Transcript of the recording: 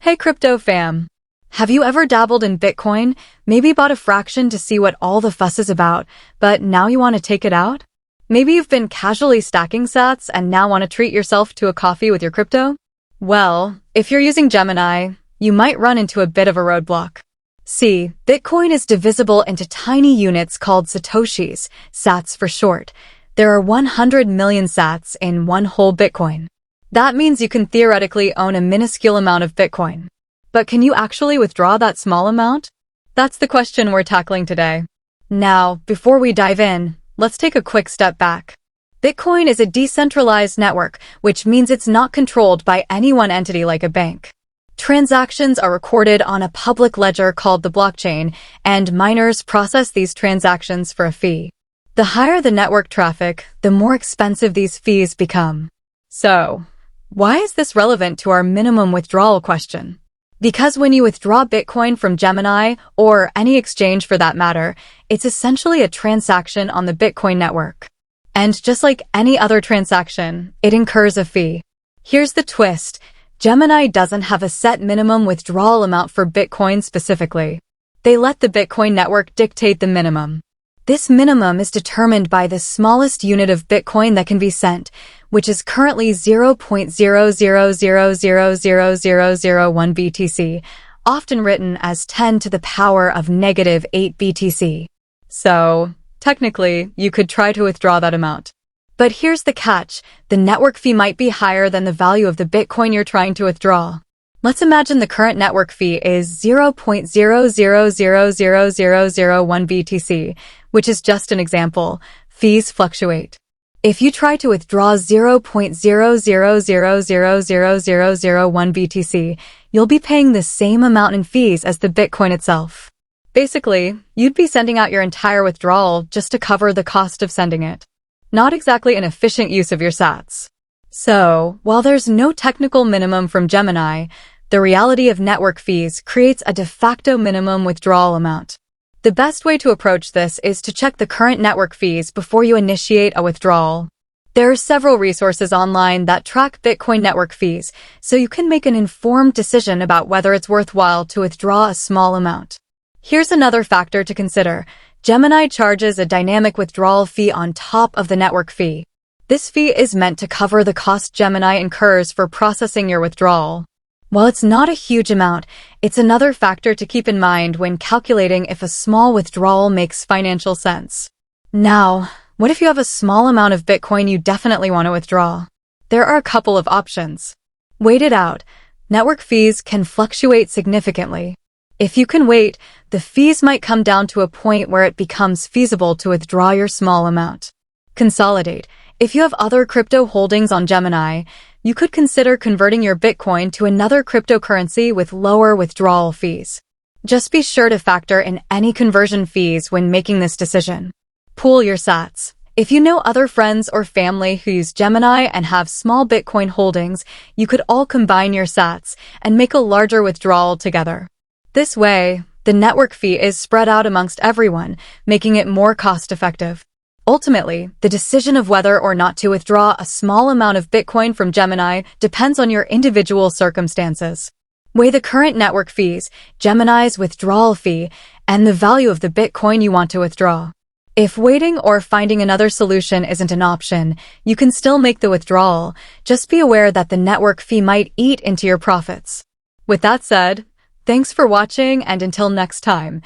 Hey crypto fam! Have you ever dabbled in Bitcoin, maybe bought a fraction to see what all the fuss is about, but now you want to take it out? Maybe you've been casually stacking sats and now want to treat yourself to a coffee with your crypto? Well, if you're using Gemini, you might run into a bit of a roadblock. See, Bitcoin is divisible into tiny units called satoshis, sats for short. There are 100 million sats in one whole Bitcoin. That means you can theoretically own a minuscule amount of Bitcoin. But can you actually withdraw that small amount? That's the question we're tackling today. Now, before we dive in, let's take a quick step back. Bitcoin is a decentralized network, which means it's not controlled by any one entity like a bank. Transactions are recorded on a public ledger called the blockchain, and miners process these transactions for a fee. The higher the network traffic, the more expensive these fees become. So, why is this relevant to our minimum withdrawal question? Because when you withdraw Bitcoin from Gemini, or any exchange for that matter, it's essentially a transaction on the Bitcoin network. And just like any other transaction, it incurs a fee. Here's the twist. Gemini doesn't have a set minimum withdrawal amount for Bitcoin specifically. They let the Bitcoin network dictate the minimum. This minimum is determined by the smallest unit of Bitcoin that can be sent, which is currently 0.000000001 BTC, often written as 10 to the power of negative 8 BTC. So, technically, you could try to withdraw that amount. But here's the catch. The network fee might be higher than the value of the Bitcoin you're trying to withdraw. Let's imagine the current network fee is 0.0000001 BTC, which is just an example. Fees fluctuate. If you try to withdraw 0.000000001 BTC, you'll be paying the same amount in fees as the Bitcoin itself. Basically, you'd be sending out your entire withdrawal just to cover the cost of sending it. Not exactly an efficient use of your sats. So, while there's no technical minimum from Gemini, the reality of network fees creates a de facto minimum withdrawal amount. The best way to approach this is to check the current network fees before you initiate a withdrawal. There are several resources online that track Bitcoin network fees, so you can make an informed decision about whether it's worthwhile to withdraw a small amount. Here's another factor to consider. Gemini charges a dynamic withdrawal fee on top of the network fee. This fee is meant to cover the cost Gemini incurs for processing your withdrawal. While it's not a huge amount, it's another factor to keep in mind when calculating if a small withdrawal makes financial sense. Now, what if you have a small amount of Bitcoin you definitely want to withdraw? There are a couple of options. Wait it out. Network fees can fluctuate significantly. If you can wait, the fees might come down to a point where it becomes feasible to withdraw your small amount. Consolidate. If you have other crypto holdings on Gemini, you could consider converting your Bitcoin to another cryptocurrency with lower withdrawal fees. Just be sure to factor in any conversion fees when making this decision. Pool your sats. If you know other friends or family who use Gemini and have small Bitcoin holdings, you could all combine your sats and make a larger withdrawal together. This way, the network fee is spread out amongst everyone, making it more cost-effective. Ultimately, the decision of whether or not to withdraw a small amount of Bitcoin from Gemini depends on your individual circumstances. Weigh the current network fees, Gemini's withdrawal fee, and the value of the Bitcoin you want to withdraw. If waiting or finding another solution isn't an option, you can still make the withdrawal. Just be aware that the network fee might eat into your profits. With that said, thanks for watching, and until next time.